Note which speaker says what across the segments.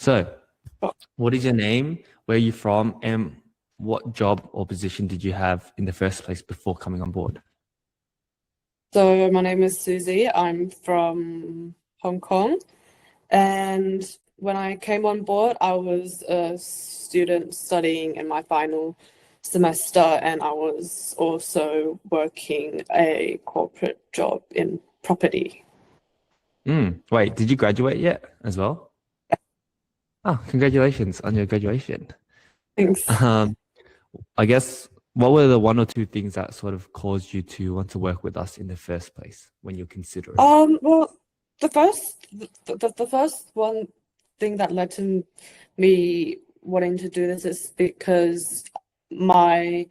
Speaker 1: So, what is your name? Where are you from? And what job or position did you have in the first place before coming on board?
Speaker 2: So my name is Suzy. I'm from Hong Kong. And when I came on board, I was a student studying in my final semester, and I was also working a corporate job in property.
Speaker 1: Wait, did you graduate yet as well? Oh, congratulations on your graduation.
Speaker 2: Thanks.
Speaker 1: Um, I guess what were the one or two things that sort of caused you to want to work with us in the first place when you're considering?
Speaker 2: Well, the first one thing that led to me wanting to do this is because my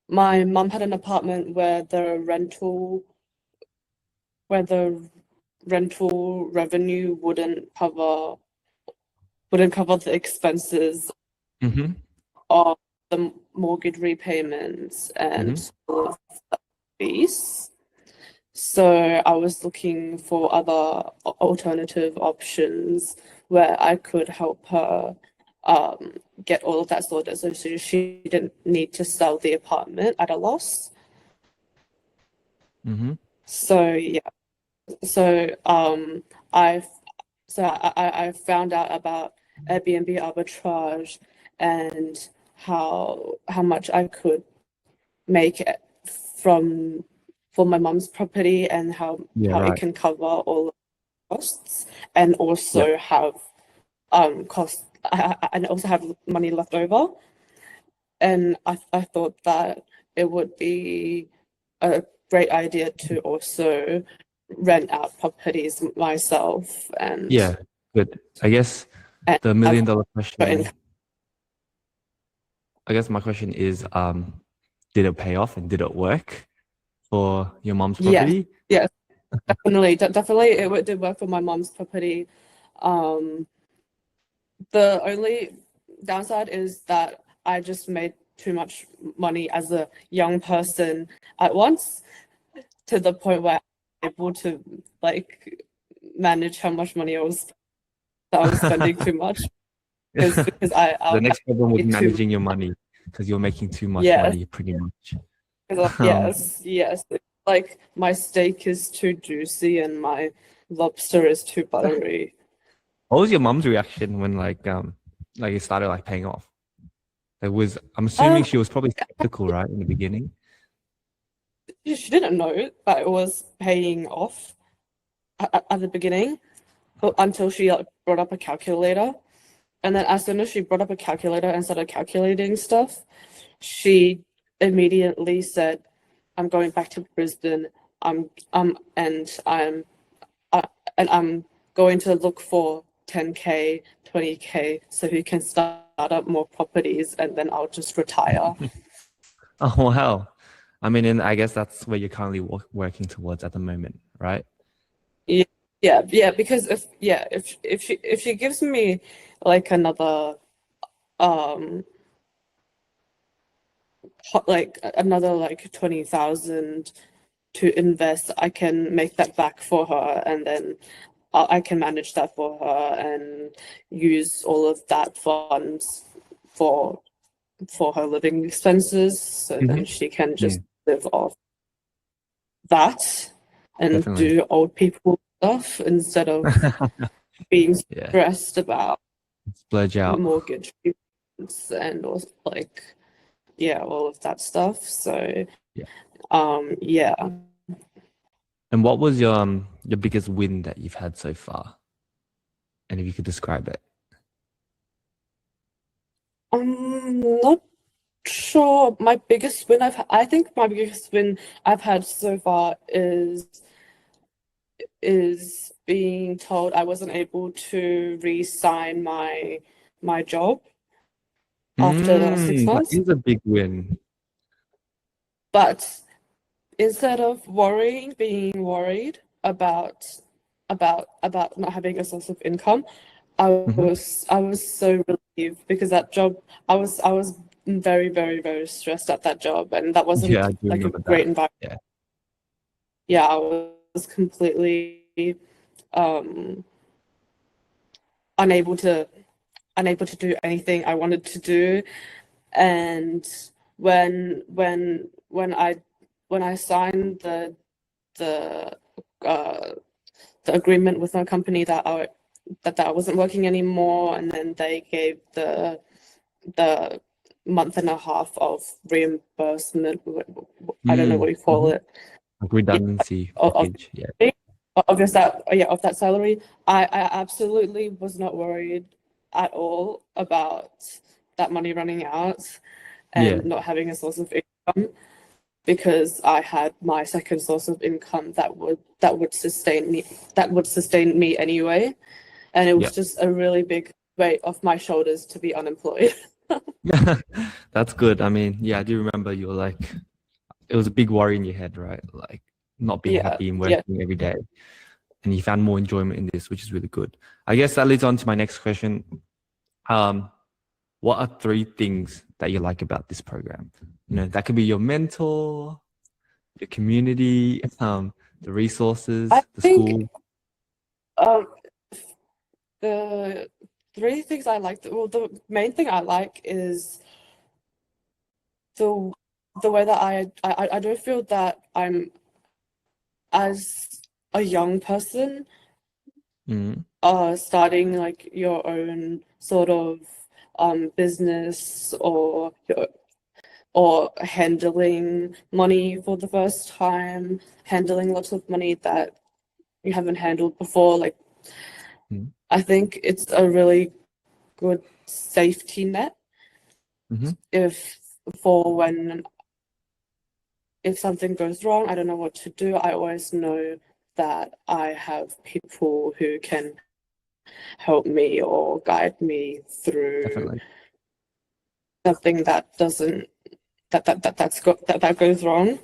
Speaker 2: my mum had an apartment where the rental revenue wouldn't cover the expenses
Speaker 1: Mm-hmm.
Speaker 2: of the mortgage repayments
Speaker 1: Mm-hmm.
Speaker 2: and all of the fees. So I was looking for other alternative options where I could help her get all of that sorted so she didn't need to sell the apartment at a loss.
Speaker 1: Mm-hmm.
Speaker 2: So yeah, so I I found out about Airbnb arbitrage and how much I could make it from for my mom's property and
Speaker 1: Yeah,
Speaker 2: how it
Speaker 1: right.
Speaker 2: can cover all the costs and
Speaker 1: Yep.
Speaker 2: also have cost and also have money left over. And I thought that it would be a great idea to also rent out properties myself
Speaker 1: Yeah, good. I guess
Speaker 2: and
Speaker 1: the
Speaker 2: have
Speaker 1: million dollar
Speaker 2: income.
Speaker 1: question, I guess my question is, did it pay off and did it work for your mom's
Speaker 2: Yes,
Speaker 1: property?
Speaker 2: yes, definitely did work for my mom's property. Um, the only downside is that I just made too much money as a young person at once to the point where I'm able to like manage how much money I was spending too much because I
Speaker 1: The
Speaker 2: would
Speaker 1: next problem was
Speaker 2: pay too
Speaker 1: managing your money because you're making too much
Speaker 2: yes,
Speaker 1: money pretty much. Um,
Speaker 2: yes, like my steak is too juicy and my lobster is too buttery.
Speaker 1: what was your mom's reaction when like it started like paying off? I'm assuming
Speaker 2: Um,
Speaker 1: she was probably skeptical, right, in the beginning.
Speaker 2: she didn't know that it was paying off at the beginning until she like, brought up a calculator. And then as soon as she brought up a calculator and started calculating stuff, she immediately said, "I'm going back to Brisbane. I'm and uh, I'm going to look for 10K, 20K, so he can start up more properties, and then I'll just retire."
Speaker 1: Oh, wow. I mean, and I guess that's where you're currently working towards at the moment, right?
Speaker 2: Yeah, yeah. Because if she gives me like another um like another like 20,000 to invest, I can make that back for her, and then I can manage that for her and use all of that funds for for her living expenses. So then
Speaker 1: Hmm.
Speaker 2: she can
Speaker 1: Yeah,
Speaker 2: just live off that and
Speaker 1: definitely.
Speaker 2: do old people stuff instead of being
Speaker 1: Yeah,
Speaker 2: stressed about
Speaker 1: splurge out.
Speaker 2: mortgage payments and also like yeah, all of that stuff. So
Speaker 1: Yeah.
Speaker 2: yeah.
Speaker 1: And what was your biggest win that you've had so far? And if you could describe it.
Speaker 2: I'm not sure. My biggest win I think my biggest win I've had so far is being told I wasn't able to re-sign my job after the six
Speaker 1: That
Speaker 2: months.
Speaker 1: is a big win.
Speaker 2: But instead of being worried about not having a source of income,
Speaker 1: Hmm.
Speaker 2: I was so relieved because that job I was very stressed at that job, and that
Speaker 1: Yeah, I
Speaker 2: wasn't
Speaker 1: do
Speaker 2: like a
Speaker 1: remember
Speaker 2: great
Speaker 1: that.
Speaker 2: environment.
Speaker 1: Yeah.
Speaker 2: Yeah, I was completely um unable to unable to do anything I wanted to do. And when I signed the uh, the agreement with my company that I wasn't working anymore, and then they gave the month and a half of reimbursement. I don't know what you call
Speaker 1: Mm-hmm.
Speaker 2: it.
Speaker 1: Like
Speaker 2: Yeah,
Speaker 1: redundancy
Speaker 2: of
Speaker 1: package. Yeah.
Speaker 2: of that salary. I absolutely was not worried at all about that money running out
Speaker 1: Yeah.
Speaker 2: and not having a source of income, because I had my second source of income that would sustain me anyway. And it
Speaker 1: Yeah.
Speaker 2: was just a really big weight off my shoulders to be unemployed.
Speaker 1: That's good. I mean, yeah, I do remember you were like, it was a big worry in your head, right? Like not being
Speaker 2: Yeah,
Speaker 1: happy and
Speaker 2: yeah.
Speaker 1: working every day. And you found more enjoyment in this, which is really good. I guess that leads on to my next question. Um, what are three things that you like about this program? You know, that could be your mentor, your community, the
Speaker 2: I
Speaker 1: resources, the
Speaker 2: think
Speaker 1: school.
Speaker 2: um the three things I like, well, the main thing I like is the way that I don't feel that I'm, as a young person,
Speaker 1: Mm,
Speaker 2: starting like your own sort of business, or handling money for the first time, handling lots of money that you haven't handled before. Like,
Speaker 1: mm,
Speaker 2: I think it's a really good safety net
Speaker 1: mhm.
Speaker 2: if for when if something goes wrong, I don't know what to do. I always know that I have people who can help me or guide me through
Speaker 1: Definitely.
Speaker 2: something that doesn't that goes wrong.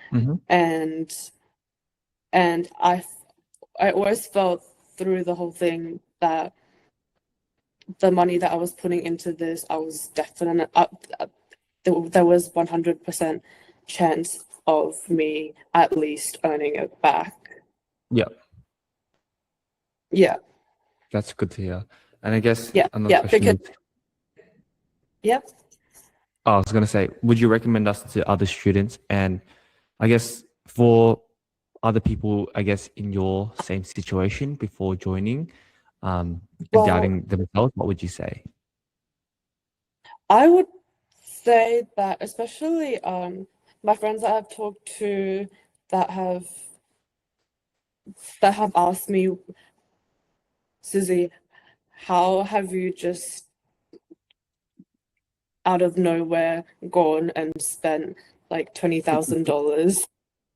Speaker 1: Hmm.
Speaker 2: And I always felt through the whole thing that the money that I was putting into this, I was definitely there was 100% chance of me at least earning it back.
Speaker 1: Yeah,
Speaker 2: Yeah,
Speaker 1: that's good to hear. And I guess
Speaker 2: yeah,
Speaker 1: another
Speaker 2: yeah.
Speaker 1: question
Speaker 2: Because
Speaker 1: is,
Speaker 2: yeah,
Speaker 1: oh, I was going to say, would you recommend us to other students? And I guess for other people, I guess in your same situation before joining, and
Speaker 2: well,
Speaker 1: doubting themselves, what would you say?
Speaker 2: I would say that, especially my friends that I've talked to that have asked me, Suzy, how have you just out of nowhere gone and spent like $20,000?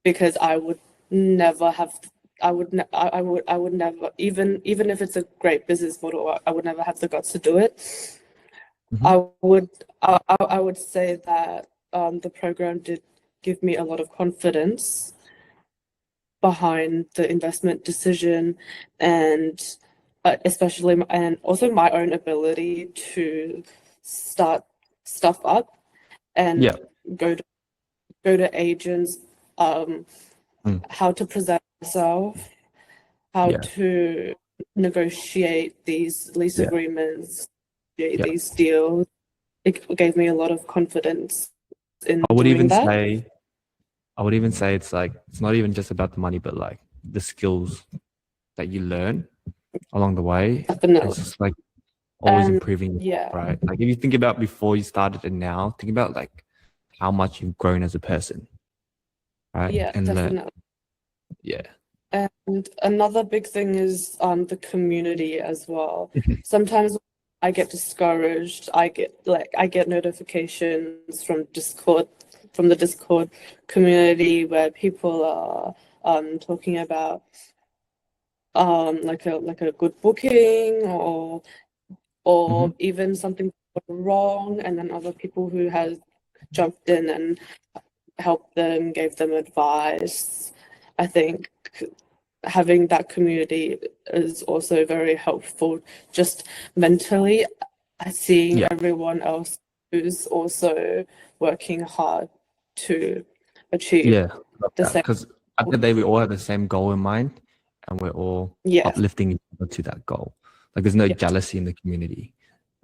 Speaker 2: Because I would never have. I would never, even if it's a great business model, I would never have the guts to do it.
Speaker 1: Hmm.
Speaker 2: I would I would say that the program did give me a lot of confidence behind the investment decision, and and also my own ability to start stuff up and
Speaker 1: Yeah.
Speaker 2: go to go to agents, um,
Speaker 1: Mm.
Speaker 2: how to present myself, how
Speaker 1: Yeah.
Speaker 2: to negotiate these lease
Speaker 1: Yeah.
Speaker 2: agreements, negotiate
Speaker 1: Yeah.
Speaker 2: these deals. It gave me a lot of confidence in
Speaker 1: I would
Speaker 2: doing
Speaker 1: even
Speaker 2: that.
Speaker 1: say, I would even say it's like, it's not even just about the money, but like the skills that you learn along the way. And it's
Speaker 2: Definitely.
Speaker 1: just like always
Speaker 2: And
Speaker 1: improving,
Speaker 2: yeah,
Speaker 1: right? Like if you think about before you started and now, think about like how much you've grown as a person, right?
Speaker 2: yeah,
Speaker 1: And learn.
Speaker 2: definitely.
Speaker 1: Yeah.
Speaker 2: And another big thing is the community as well. Sometimes I get discouraged. I get notifications from the Discord community, where people are talking about like a good booking,
Speaker 1: Hmm.
Speaker 2: or even something wrong, and then other people who has jumped in and helped them, gave them advice. I think having that community is also very helpful, just mentally, seeing
Speaker 1: Yeah.
Speaker 2: everyone else who's also working hard to achieve
Speaker 1: Yeah. Love
Speaker 2: the
Speaker 1: that.
Speaker 2: same.
Speaker 1: Because at the day, we all have the same goal in mind and we're all
Speaker 2: Yes,
Speaker 1: uplifting each other to that goal. Like there's no
Speaker 2: yes.
Speaker 1: jealousy in the community.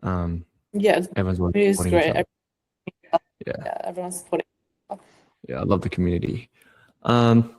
Speaker 2: Yeah, it's
Speaker 1: Everyone's
Speaker 2: it is
Speaker 1: supporting each
Speaker 2: great.
Speaker 1: other.
Speaker 2: Yeah, everyone's supporting.
Speaker 1: Yeah, I love the community. Um,